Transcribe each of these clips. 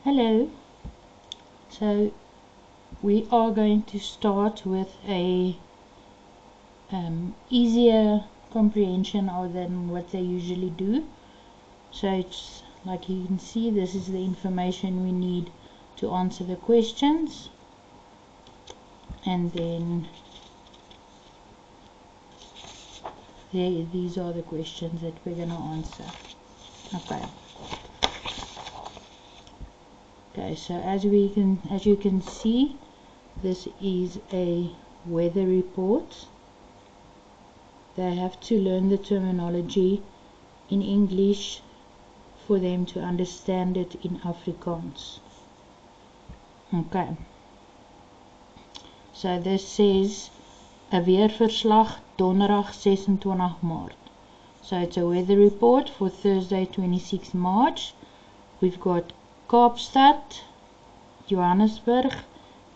Hello. So we are going to start with a easier comprehension than what they usually do. So it's like you can see, this is the information we need to answer the questions, and then these are the questions that we're going to answer. Okay, so as you can see, this is a weather report. They have to learn the terminology in English for them to understand it in Afrikaans. Okay, so this says a weerverslag donderdag 26 Maart. So it's a weather report for Thursday 26 March. We've got Kaapstad, Johannesburg,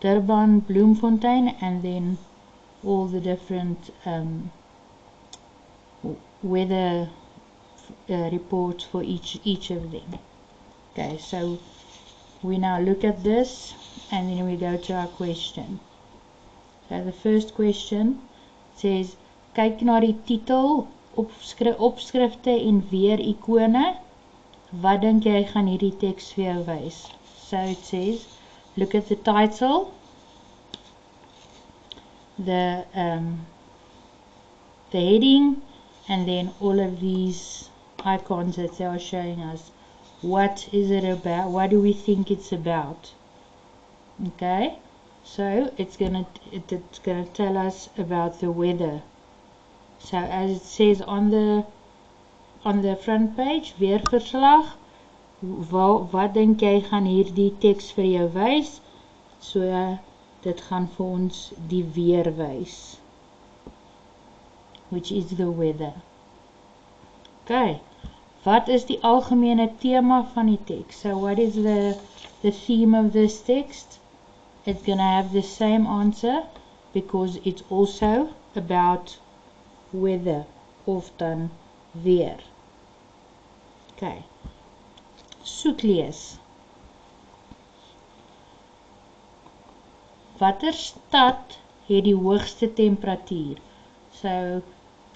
Durban, Bloemfontein, and then all the different weather reports for each of them. Okay, so we now look at this and then we go to our question. So the first question says, kyk na die titel, opskrifte en weer ikone. Wat dink jy gaan hierdie teks vir jou wys? So it says, look at the title, the heading, and then all of these icons that they are showing us. What is it about? What do we think it's about? Okay, so it's gonna tell us about the weather. So as it says on the front page, weerverslag. Wat dink jy gaan hierdie teks vir jou wys? So dit gaan vir ons die weer wys, which is the weather. Okay, wat is die algemene tema van die teks? So what is the theme of this text? It's gonna have the same answer because it's also about weather, of dan weer. Okay, soek lees. Watter stad het die hoogste temperatuur? So,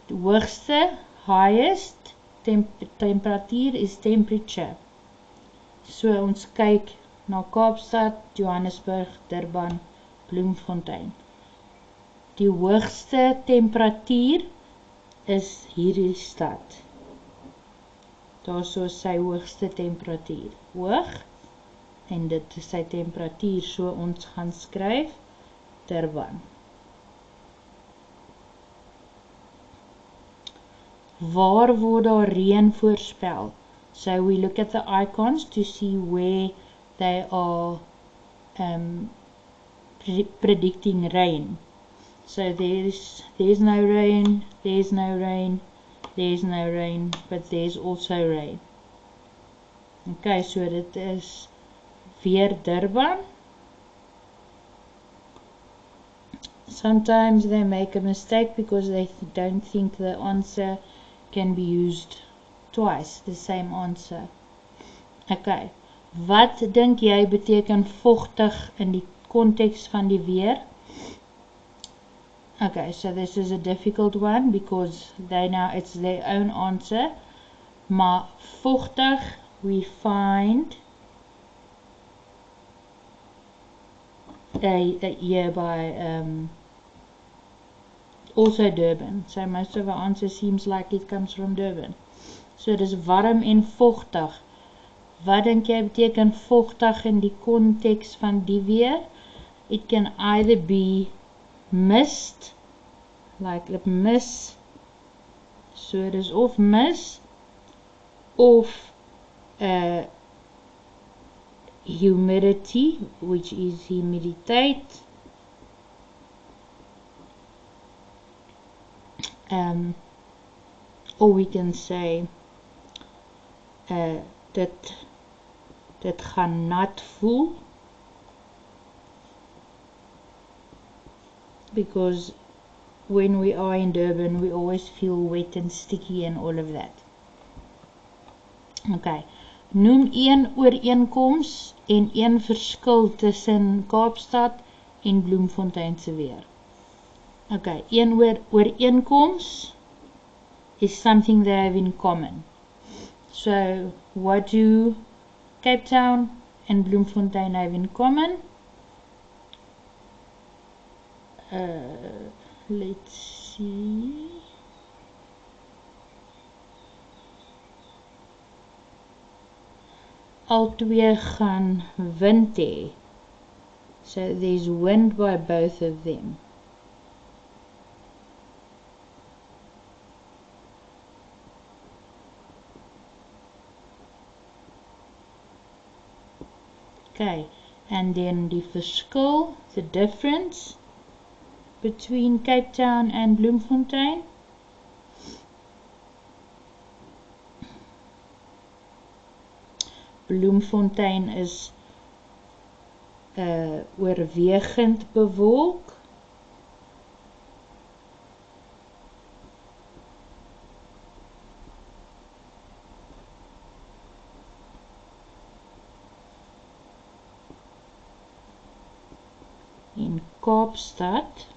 die hoogste, highest, temperatuur is temperature. So, ons kyk na Kaapstad, Johannesburg, Durban, Bloemfontein. Die hoogste temperatuur is hierdie stad. Daar so sy hoogste temperatuur. Hoog, en dit is sy temperatuur, so ons gaan skryf Durban. Waar word daar reën voorspel? So we look at the icons to see where they are predicting rain. So there's no rain, there's no rain, there's no rain, but there's also rain. Okay, so dit is weer Durban. Sometimes they make a mistake because they don't think the answer can be used twice, the same answer. Okay, wat dink jy beteken vochtig in die konteks van die weer? Okay, so this is a difficult one because it's their own answer. Maar vochtig, we find here by also Durban. So most of our answer seems like it comes from Durban. So it is warm en vochtig. Wat dink jy beteken vochtig in die konteks van die weer? It can either be mist, like a mist, so it is of mist, of humidity, which is humiditeit, or we can say dit gaan nat voel, because when we are in Durban we always feel wet and sticky and all of that. Okay, Noem een ooreenkoms en een verskil tussen Kaapstad en Bloemfontein se weer. Okay, een ooreenkoms is something they have in common. So, what do Cape Town and Bloemfontein have in common? Let's see. Al twee gaan wind hê. So there's wind by both of them. Okay, and then die verskil, the difference between Cape Town and Bloemfontein. Bloemfontein is oorwegend bewolk. In Kaapstad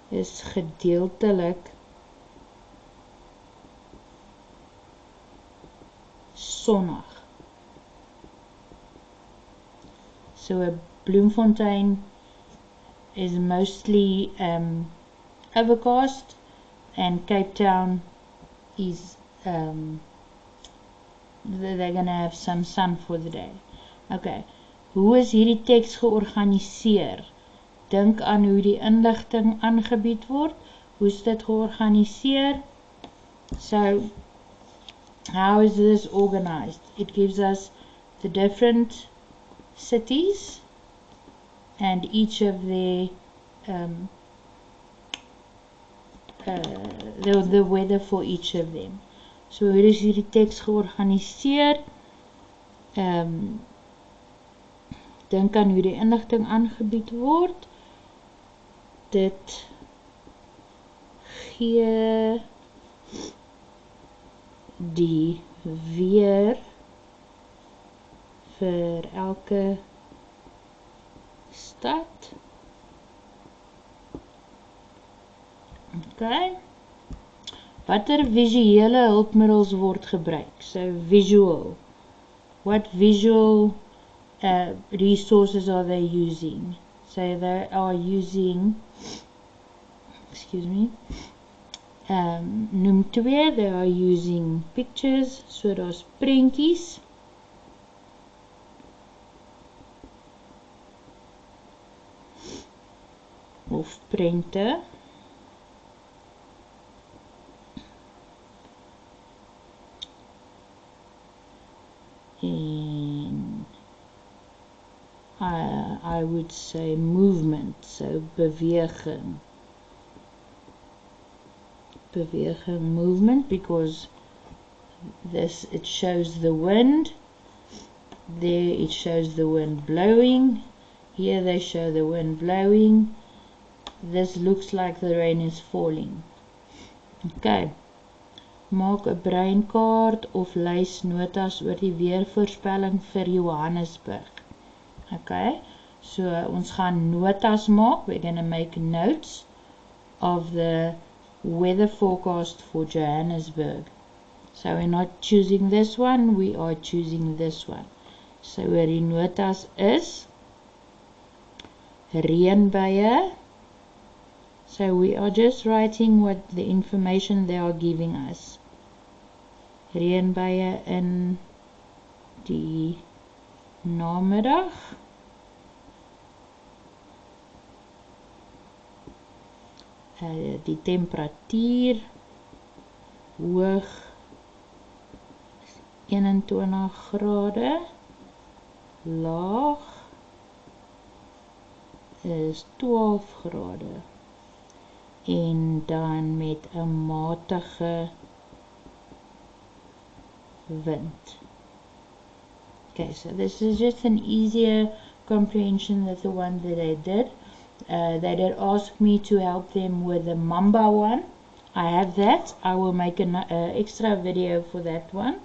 is gedeeltelik sonnig. So a Bloemfontein is mostly overcast, and Cape Town is they're gonna have some sun for the day. Okay, hoe is hierdie teks georganiseer? Dink aan hoe die inligting aangebied word. Hoe is dit georganiseer? So, how is this organized? It gives us the different cities and each of their the weather for each of them. So hoe is hierdie teks georganiseer? Dink aan hoe die inligting aangebied word. Dit gee die weer vir elke stad. Okay. Watter visuele hulpmiddels word gebruik? So visual. What visual resources are they using? So they are using, excuse me, noem twee, they are using pictures, so daar's prentjies. Of prente. En I would say movement, so beweging. Beweging, movement, because this, it shows the wind. There it shows the wind blowing. Here they show the wind blowing. This looks like the rain is falling. Okay. Maak 'n breinkaart of lys notas oor die weervoorspelling vir Johannesburg. Okay, so ons gaan notas maak. We're going to make notes of the weather forecast for Johannesburg. So we're not choosing this one, we are choosing this one. So where die notas is reënbuie. So we are just writing what the information they are giving us. Reënbuie in die namiddag. Die temperatuur hoog 21 grade, laag is 12 grade en dan met 'n matige wind. Okay, so this is just an easier comprehension than the one that I did. They did ask me to help them with the Mamba one. I have that. I will make an extra video for that one.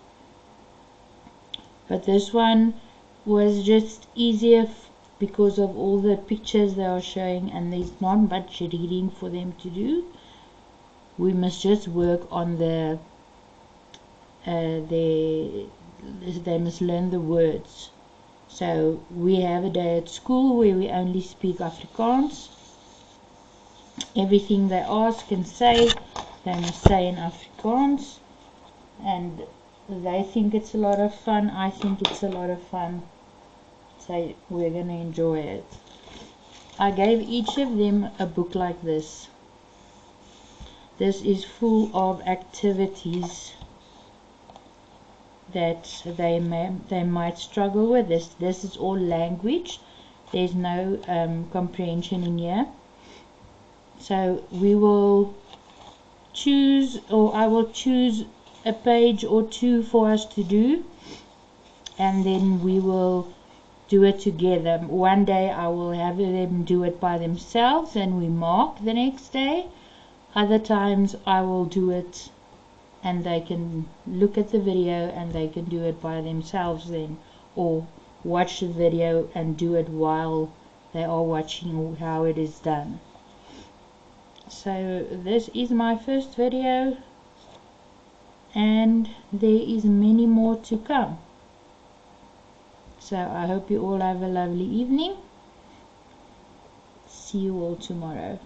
But this one was just easier because of all the pictures they are showing, and there's not much reading for them to do. We must just work on they must learn the words. So we have a day at school where we only speak Afrikaans. Everything they ask and say, they must say in Afrikaans, and they think it's a lot of fun. I think it's a lot of fun. So we're going to enjoy it. I gave each of them a book like this. This is full of activities that they might struggle with. This is all language. There's no comprehension in here. So we will choose, or I will choose a page or two for us to do, and then we will do it together. One day I will have them do it by themselves and we mark the next day. Other times I will do it and they can look at the video and they can do it by themselves then, or watch the video and do it while they are watching how it is done. So this is my first video, and there is many more to come. So I hope you all have a lovely evening. See you all tomorrow.